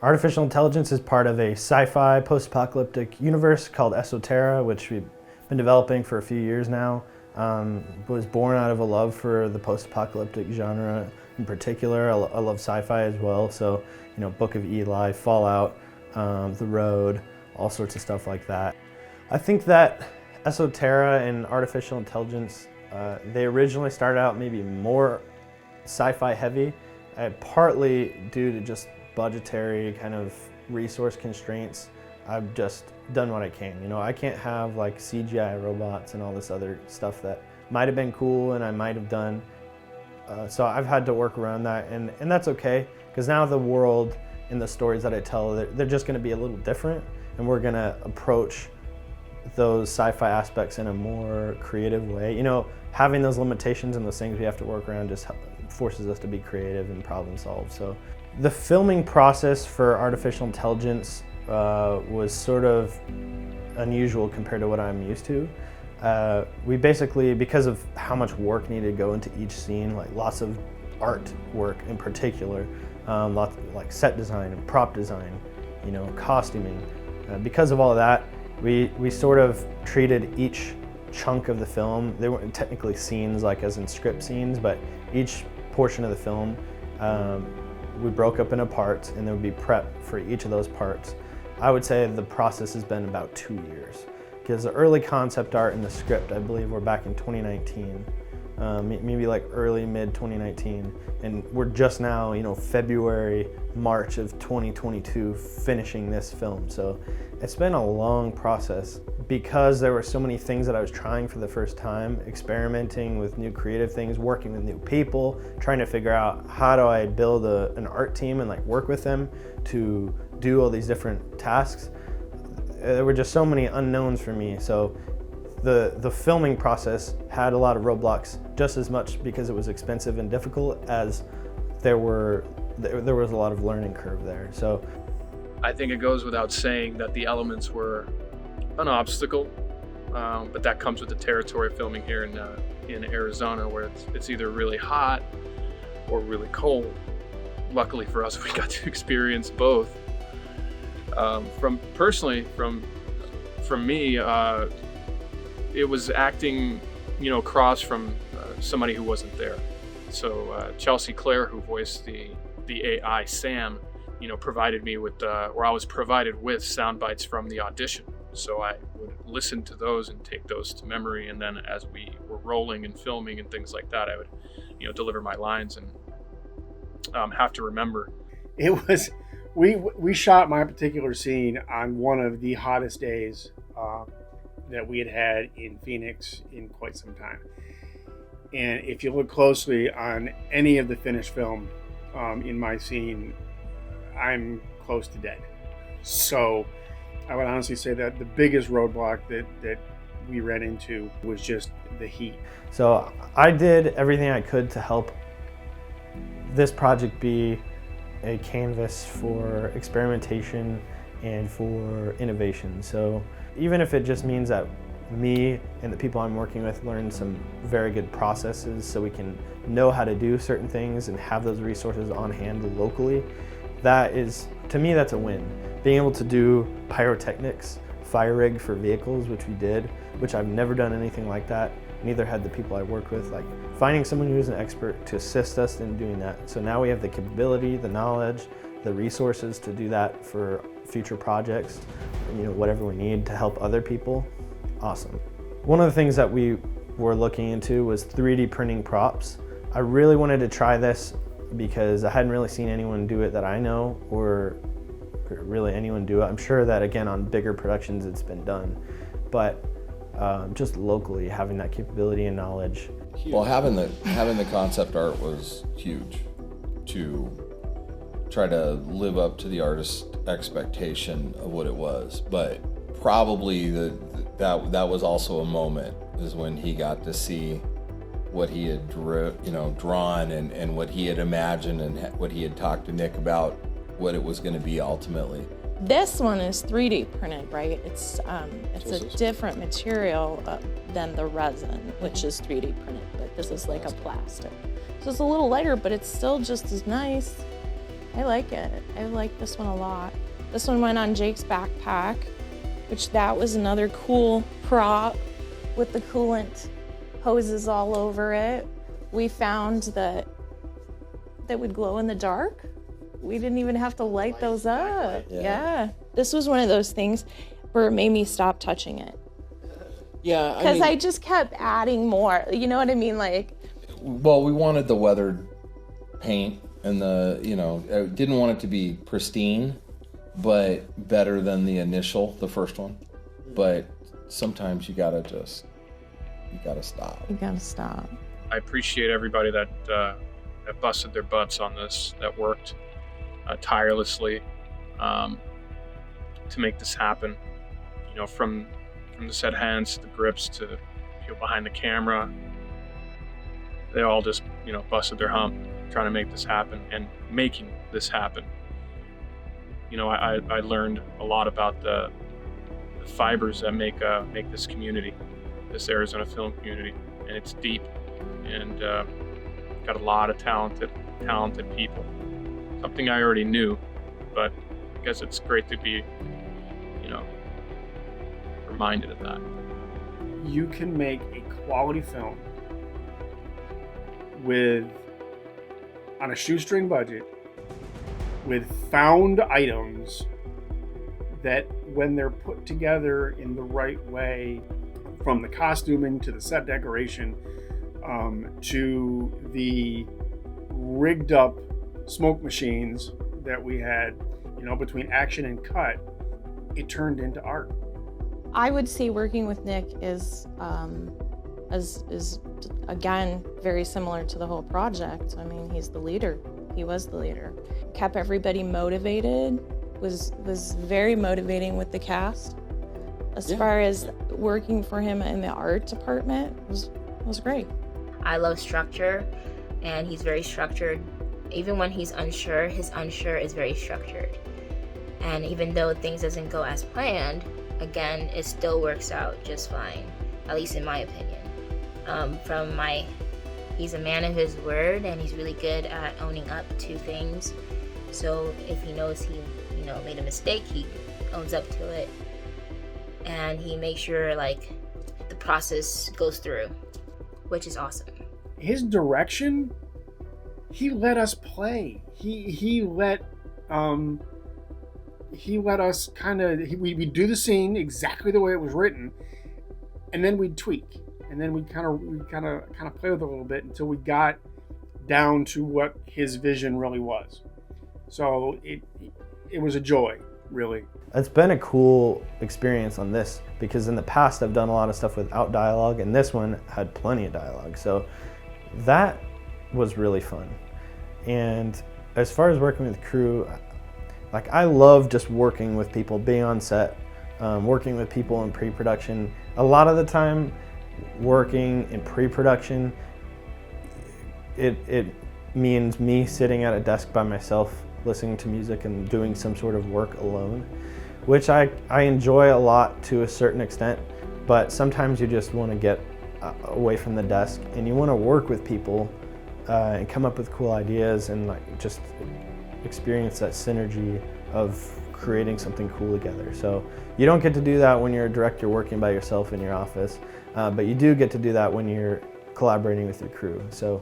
Artificial intelligence is part of a sci-fi post-apocalyptic universe called Esoterra, which we've been developing for a few years now. Was born out of a love for the post-apocalyptic genre in particular. I love sci-fi as well, so Book of Eli, Fallout, The Road, all sorts of stuff like that. I think that Esoterra and artificial intelligence, they originally started out maybe more sci-fi heavy, partly due to just budgetary kind of resource constraints. I've just done what I can. I can't have like CGI robots and all this other stuff that might have been cool and I might have done. So I've had to work around that, and that's okay, because now the world and the stories that I tell, they're just going to be a little different, and we're going to approach those sci-fi aspects in a more creative way. Having those limitations and those things we have to work around just forces us to be creative and problem solve. So the filming process for artificial intelligence was sort of unusual compared to what I'm used to. We basically, because of how much work needed to go into each scene, like lots of art work in particular, lots of, like set design and prop design, costuming. Because of all of that, we sort of treated each chunk of the film, they weren't technically scenes like as in script scenes, but each portion of the film we broke up into parts, and there would be prep for each of those parts. I would say the process has been about 2 years, because the early concept art and the script, I believe, were back in 2019, maybe like early mid 2019, and we're just now, February, March of 2022 finishing this film. So it's been a long process, because there were so many things that I was trying for the first time, experimenting with new creative things, working with new people, trying to figure out how do I build an art team and like work with them to do all these different tasks. There were just so many unknowns for me. So the filming process had a lot of roadblocks, just as much because it was expensive and difficult as there was a lot of learning curve there. So I think it goes without saying that the elements were an obstacle, but that comes with the territory of filming here in Arizona, where it's either really hot or really cold. Luckily for us, we got to experience both. From me, it was acting, across from somebody who wasn't there. So Chelsea Clare, who voiced the AI Sam, provided me with, or I was provided with sound bites from the audition. So I would listen to those and take those to memory, and then as we were rolling and filming and things like that, I would, deliver my lines and have to remember. It was, we shot my particular scene on one of the hottest days that we had in Phoenix in quite some time. And if you look closely on any of the finished film in my scene, I'm close to dead. So I would honestly say that the biggest roadblock that we ran into was just the heat. So I did everything I could to help this project be a canvas for experimentation and for innovation. So even if it just means that me and the people I'm working with learn some very good processes so we can know how to do certain things and have those resources on hand locally, that is, to me, that's a win. Being able to do pyrotechnics, fire rig for vehicles, which we did, which I've never done anything like that, neither had the people I work with. Like finding someone who's an expert to assist us in doing that. So now we have the capability, the knowledge, the resources to do that for future projects, whatever we need to help other people. Awesome. One of the things that we were looking into was 3D printing props. I really wanted to try this because I hadn't really seen anyone do it that I know, or really anyone do it. I'm sure that, again, on bigger productions it's been done, but just locally having that capability and knowledge. Well, having the concept art was huge to try to live up to the artist's expectation of what it was. But probably that was also a moment, is when he got to see what he had drawn and what he had imagined and what he had talked to Nick about, what it was going to be ultimately. This one is 3D printed, right? It's a different material than the resin, which is 3D printed, but this is like a plastic. So it's a little lighter, but it's still just as nice I like it. I like this one a lot. This one went on Jake's backpack, which that was another cool prop with the coolant hoses all over it. We found that would glow in the dark. We didn't even have to light those up. Yeah. This was one of those things where it made me stop touching it. Yeah, Because I just kept adding more. You know what I mean? Like, well, we wanted the weathered paint and I didn't want it to be pristine, but better than the first one. But sometimes you gotta stop. you gotta stop. I appreciate everybody that busted their butts on this, that worked tirelessly to make this happen. From the set hands to the grips to people behind the camera, they all just busted their hump trying to make this happen and making this happen. I learned a lot about the fibers that make this community, this Arizona film community, and it's deep and got a lot of talented people. Something I already knew, but I guess it's great to be reminded of that. You can make a quality film on a shoestring budget with found items that, when they're put together in the right way, from the costuming to the set decoration to the rigged up smoke machines that we had, between action and cut, it turned into art. I would say working with Nick is again very similar to the whole project. I mean, he's the leader. He was the leader. Kept everybody motivated. Was very motivating with the cast. As far as working for him in the art department was great. I love structure, and he's very structured. Even when he's unsure, his unsure is very structured. And even though things doesn't go as planned, again, it still works out just fine, at least in my opinion. He's a man of his word, and he's really good at owning up to things. So if he knows he, made a mistake, he owns up to it, and he makes sure the process goes through, which is awesome. His direction, he let us play. He let us we'd do the scene exactly the way it was written, and then we'd tweak, and then we'd kind of play with it a little bit until we got down to what his vision really was. So it was a joy, really. It's been a cool experience on this, because in the past I've done a lot of stuff without dialogue, and this one had plenty of dialogue. So that was really fun. And as far as working with crew, I love just working with people, being on set, working with people in pre-production. A lot of the time, working in pre-production, it means me sitting at a desk by myself, listening to music and doing some sort of work alone, which I enjoy a lot to a certain extent, but sometimes you just want to get away from the desk and you want to work with people and come up with cool ideas and just experience that synergy of creating something cool together. So you don't get to do that when you're a director working by yourself in your office, but you do get to do that when you're collaborating with your crew. So